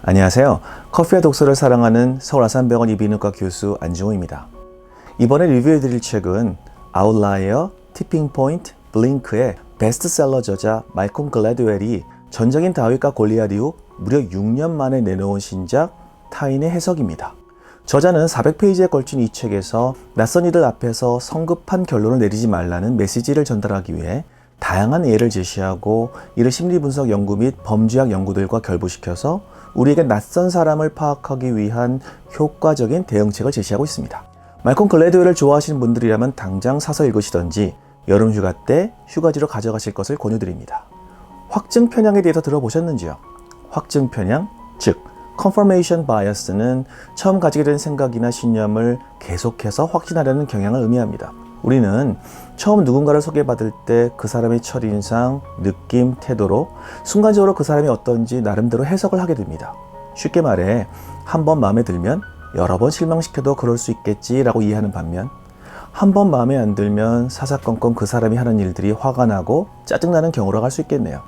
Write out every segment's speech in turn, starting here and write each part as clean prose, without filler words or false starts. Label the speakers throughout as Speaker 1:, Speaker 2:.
Speaker 1: 안녕하세요. 커피와 독서를 사랑하는 서울 아산병원 이비인후과 교수 안중호입니다. 이번에 리뷰해드릴 책은 아웃라이어, 티핑 포인트, 블링크의 베스트셀러 저자 말콤 글래드웰이 전적인 다윗과 골리앗 이후 무려 6년 만에 내놓은 신작 타인의 해석입니다. 저자는 400페이지에 걸친 이 책에서 낯선 이들 앞에서 성급한 결론을 내리지 말라는 메시지를 전달하기 위해 다양한 예를 제시하고 이를 심리분석 연구 및 범죄학 연구들과 결부시켜서 우리에게 낯선 사람을 파악하기 위한 효과적인 대응책을 제시하고 있습니다. 말콤 글래드웰을 좋아하시는 분들이라면 당장 사서 읽으시던지 여름 휴가 때 휴가지로 가져가실 것을 권유드립니다. 확증 편향에 대해서 들어보셨는지요? 확증 편향, 즉 confirmation bias는 처음 가지게 된 생각이나 신념을 계속해서 확신하려는 경향을 의미합니다. 우리는 처음 누군가를 소개받을 때 그 사람의 첫인상, 느낌, 태도로 순간적으로 그 사람이 어떤지 나름대로 해석을 하게 됩니다. 쉽게 말해 한 번 마음에 들면 여러 번 실망시켜도 그럴 수 있겠지라고 이해하는 반면 한 번 마음에 안 들면 사사건건 그 사람이 하는 일들이 화가 나고 짜증나는 경우라고 할 수 있겠네요.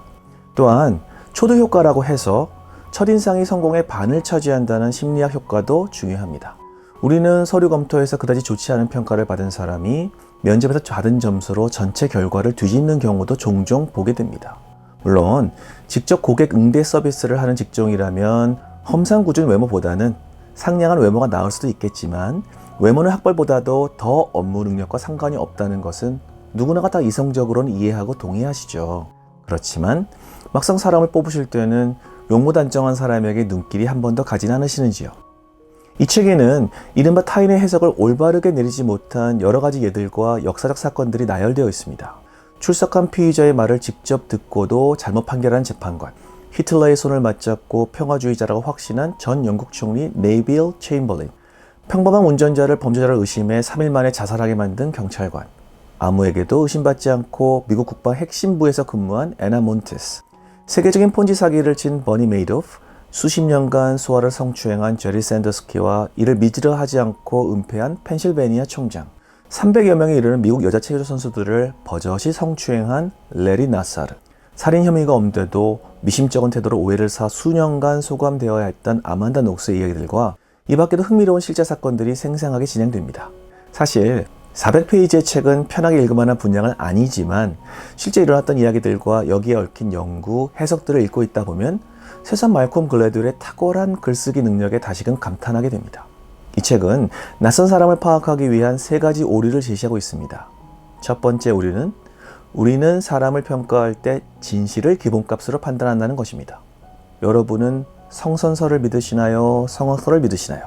Speaker 1: 또한 초도 효과라고 해서 첫인상이 성공의 반을 차지한다는 심리학 효과도 중요합니다. 우리는 서류 검토에서 그다지 좋지 않은 평가를 받은 사람이 면접에서 받은 점수로 전체 결과를 뒤집는 경우도 종종 보게 됩니다. 물론 직접 고객 응대 서비스를 하는 직종이라면 험상궂은 외모보다는 상냥한 외모가 나을 수도 있겠지만 외모는 학벌보다도 더 업무 능력과 상관이 없다는 것은 누구나가 다 이성적으로는 이해하고 동의하시죠. 그렇지만 막상 사람을 뽑으실 때는 용모단정한 사람에게 눈길이 한 번 더 가진 않으시는지요? 이 책에는 이른바 타인의 해석을 올바르게 내리지 못한 여러 가지 예들과 역사적 사건들이 나열되어 있습니다. 출석한 피의자의 말을 직접 듣고도 잘못 판결한 재판관, 히틀러의 손을 맞잡고 평화주의자라고 확신한 전 영국 총리 네빌 체인벌린, 평범한 운전자를 범죄자를 의심해 3일 만에 자살하게 만든 경찰관, 아무에게도 의심받지 않고 미국 국방 핵심부에서 근무한 애나 몬테스, 세계적인 폰지 사기를 친 버니 메이도프, 수십 년간 소아를 성추행한 제리 샌더스키와 이를 믿으려 하지 않고 은폐한 펜실베니아 총장, 300여 명에 이르는 미국 여자 체조 선수들을 버젓이 성추행한 레리 나사르, 살인 혐의가 없는데도 미심쩍은 태도로 오해를 사 수년간 소감되어야 했던 아만다 녹스의 이야기들과 이 밖에도 흥미로운 실제 사건들이 생생하게 진행됩니다. 사실 400페이지의 책은 편하게 읽을 만한 분량은 아니지만 실제 일어났던 이야기들과 여기에 얽힌 연구, 해석들을 읽고 있다 보면 세상 말콤 글래드웰의 탁월한 글쓰기 능력에 다시금 감탄하게 됩니다. 이 책은 낯선 사람을 파악하기 위한 3가지 오류를 제시하고 있습니다. 첫 번째 오류는 우리는 사람을 평가할 때 진실을 기본값으로 판단한다는 것입니다. 여러분은 성선설을 믿으시나요? 성악설을 믿으시나요?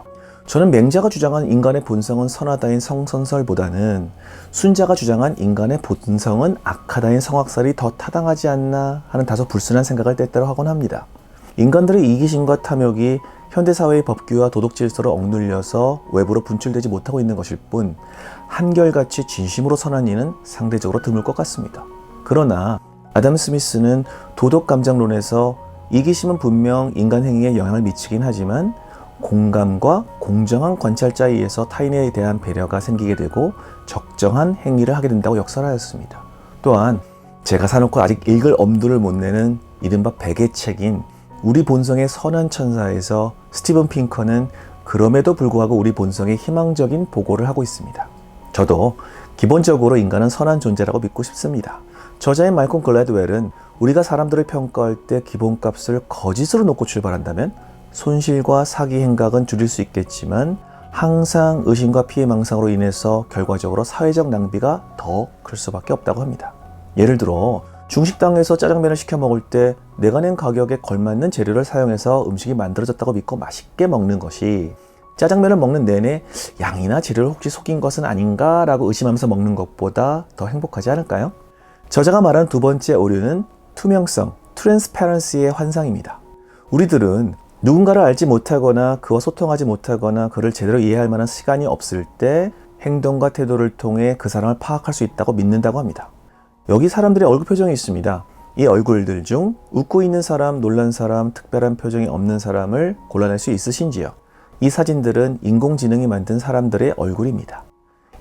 Speaker 1: 저는 맹자가 주장한 인간의 본성은 선하다인 성선설보다는 순자가 주장한 인간의 본성은 악하다인 성악설이 더 타당하지 않나 하는 다소 불순한 생각을 때때로 하곤 합니다. 인간들의 이기심과 탐욕이 현대사회의 법규와 도덕질서로 억눌려서 외부로 분출되지 못하고 있는 것일 뿐 한결같이 진심으로 선한 이는 상대적으로 드물 것 같습니다. 그러나 아담 스미스는 도덕감정론에서 이기심은 분명 인간 행위에 영향을 미치긴 하지만 공감과 공정한 관찰자에 의해서 타인에 대한 배려가 생기게 되고 적정한 행위를 하게 된다고 역설하였습니다. 또한 제가 사놓고 아직 읽을 엄두를 못 내는 이른바 백의 책인 우리 본성의 선한 천사에서 스티븐 핑커는 그럼에도 불구하고 우리 본성의 희망적인 보고를 하고 있습니다. 저도 기본적으로 인간은 선한 존재라고 믿고 싶습니다. 저자인 말콤 글래드웰은 우리가 사람들을 평가할 때 기본값을 거짓으로 놓고 출발한다면 손실과 사기 행각은 줄일 수 있겠지만 항상 의심과 피해망상으로 인해서 결과적으로 사회적 낭비가 더 클 수밖에 없다고 합니다. 예를 들어 중식당에서 짜장면을 시켜 먹을 때 내가 낸 가격에 걸맞는 재료를 사용해서 음식이 만들어졌다고 믿고 맛있게 먹는 것이 짜장면을 먹는 내내 양이나 재료를 혹시 속인 것은 아닌가 라고 의심하면서 먹는 것보다 더 행복하지 않을까요? 저자가 말하는 두 번째 오류는 투명성, 트랜스페런시의 환상입니다. 우리들은 누군가를 알지 못하거나 그와 소통하지 못하거나 그를 제대로 이해할 만한 시간이 없을 때 행동과 태도를 통해 그 사람을 파악할 수 있다고 믿는다고 합니다. 여기 사람들의 얼굴 표정이 있습니다. 이 얼굴들 중 웃고 있는 사람, 놀란 사람, 특별한 표정이 없는 사람을 골라낼 수 있으신지요? 이 사진들은 인공지능이 만든 사람들의 얼굴입니다.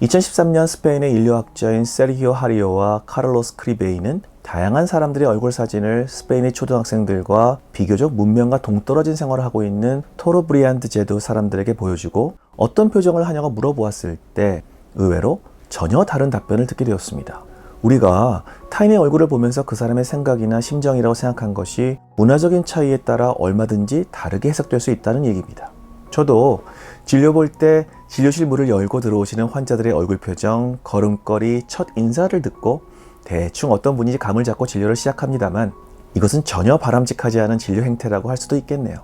Speaker 1: 2013년 스페인의 인류학자인 세르히오 하리오와 카를로스 크리베이는 다양한 사람들의 얼굴 사진을 스페인의 초등학생들과 비교적 문명과 동떨어진 생활을 하고 있는 토르브리안드 제도 사람들에게 보여주고 어떤 표정을 하냐고 물어보았을 때 의외로 전혀 다른 답변을 듣게 되었습니다. 우리가 타인의 얼굴을 보면서 그 사람의 생각이나 심정이라고 생각한 것이 문화적인 차이에 따라 얼마든지 다르게 해석될 수 있다는 얘기입니다. 저도 진료 볼 때 진료실 문을 열고 들어오시는 환자들의 얼굴 표정, 걸음걸이, 첫 인사를 듣고 대충 어떤 분인지 감을 잡고 진료를 시작합니다만 이것은 전혀 바람직하지 않은 진료 행태라고 할 수도 있겠네요.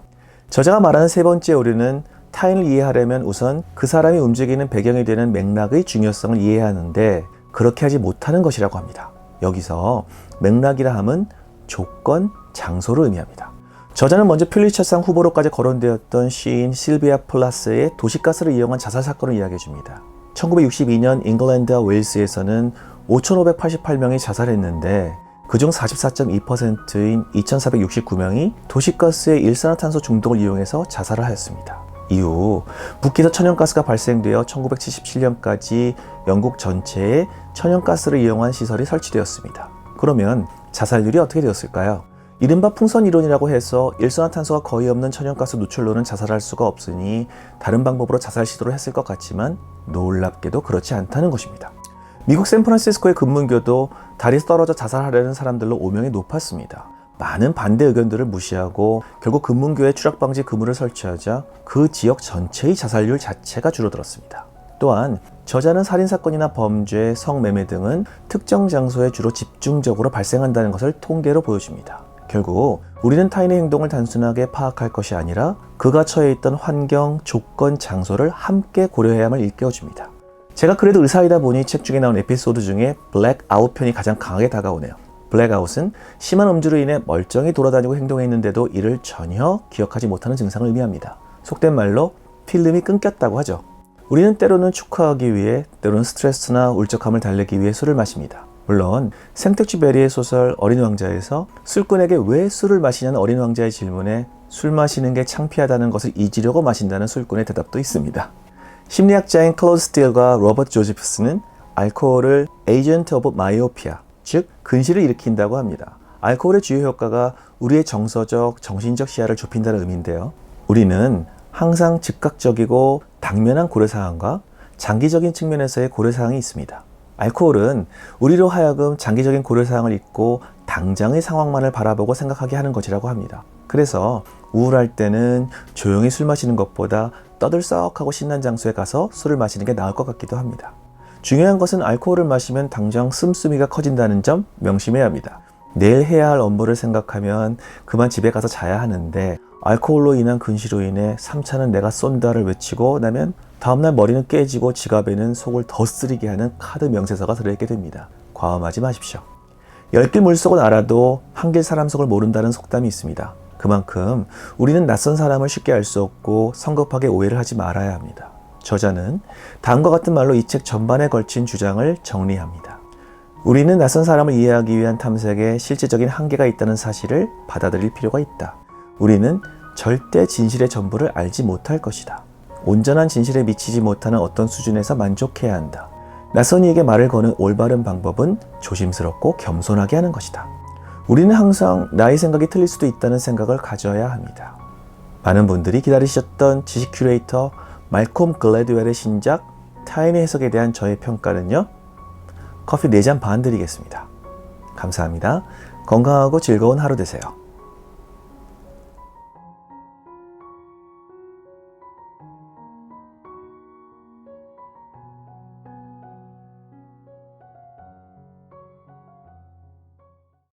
Speaker 1: 저자가 말하는 세 번째 오류는 타인을 이해하려면 우선 그 사람이 움직이는 배경이 되는 맥락의 중요성을 이해해야 하는데 그렇게 하지 못하는 것이라고 합니다. 여기서 맥락이라 함은 조건, 장소를 의미합니다. 저자는 먼저 퓰리처상 후보로까지 거론되었던 시인 실비아 플라스의 도시가스를 이용한 자살 사건을 이야기해 줍니다. 1962년 잉글랜드와 웨일스에서는 5,588명이 자살했는데 그중 44.2%인 2,469명이 도시가스의 일산화탄소 중독을 이용해서 자살을 하였습니다. 이후 북기에서 천연가스가 발생되어 1977년까지 영국 전체에 천연가스를 이용한 시설이 설치되었습니다. 그러면 자살률이 어떻게 되었을까요? 이른바 풍선 이론이라고 해서 일산화탄소가 거의 없는 천연가스 누출로는 자살할 수가 없으니 다른 방법으로 자살 시도를 했을 것 같지만 놀랍게도 그렇지 않다는 것입니다. 미국 샌프란시스코의 금문교도 다리에서 떨어져 자살하려는 사람들로 오명이 높았습니다. 많은 반대 의견들을 무시하고 결국 금문교에 추락방지 그물을 설치하자 그 지역 전체의 자살률 자체가 줄어들었습니다. 또한 저자는 살인사건이나 범죄, 성매매 등은 특정 장소에 주로 집중적으로 발생한다는 것을 통계로 보여줍니다. 결국 우리는 타인의 행동을 단순하게 파악할 것이 아니라 그가 처해 있던 환경, 조건, 장소를 함께 고려해야 함을 일깨워줍니다. 제가 그래도 의사이다 보니 책 중에 나온 에피소드 중에 블랙아웃 편이 가장 강하게 다가오네요. 블랙아웃은 심한 음주로 인해 멀쩡히 돌아다니고 행동했는데도 이를 전혀 기억하지 못하는 증상을 의미합니다. 속된 말로 필름이 끊겼다고 하죠. 우리는 때로는 축하하기 위해, 때로는 스트레스나 울적함을 달래기 위해 술을 마십니다. 물론 생텍쥐 베리의 소설 어린 왕자에서 술꾼에게 왜 술을 마시냐는 어린 왕자의 질문에 술 마시는 게 창피하다는 것을 잊으려고 마신다는 술꾼의 대답도 있습니다. 심리학자인 클로드 스틸과 로버트 조지프스는 알코올을 에이전트 오브 마이오피아, 즉 근시를 일으킨다고 합니다. 알코올의 주요 효과가 우리의 정서적, 정신적 시야를 좁힌다는 의미인데요. 우리는 항상 즉각적이고 당면한 고려사항과 장기적인 측면에서의 고려사항이 있습니다. 알코올은 우리로 하여금 장기적인 고려사항을 잊고 당장의 상황만을 바라보고 생각하게 하는 것이라고 합니다. 그래서 우울할 때는 조용히 술 마시는 것보다 떠들썩하고 신난 장소에 가서 술을 마시는 게 나을 것 같기도 합니다. 중요한 것은 알코올을 마시면 당장 씀씀이가 커진다는 점 명심해야 합니다. 내일 해야 할 업무를 생각하면 그만 집에 가서 자야 하는데 알코올로 인한 근시로 인해 3차는 내가 쏜다를 외치고 나면 다음날 머리는 깨지고 지갑에는 속을 더 쓰리게 하는 카드 명세서가 들어있게 됩니다. 과음하지 마십시오. 10길 물속은 알아도 한 길 사람 속을 모른다는 속담이 있습니다. 그만큼 우리는 낯선 사람을 쉽게 알 수 없고 성급하게 오해를 하지 말아야 합니다. 저자는 다음과 같은 말로 이 책 전반에 걸친 주장을 정리합니다. 우리는 낯선 사람을 이해하기 위한 탐색에 실제적인 한계가 있다는 사실을 받아들일 필요가 있다. 우리는 절대 진실의 전부를 알지 못할 것이다. 온전한 진실에 미치지 못하는 어떤 수준에서 만족해야 한다. 낯선 이에게 말을 거는 올바른 방법은 조심스럽고 겸손하게 하는 것이다. 우리는 항상 나의 생각이 틀릴 수도 있다는 생각을 가져야 합니다. 많은 분들이 기다리셨던 지식 큐레이터 말콤 글래드웰의 신작 타인의 해석에 대한 저의 평가는요. 커피 4잔 반 드리겠습니다. 감사합니다. 건강하고 즐거운 하루 되세요.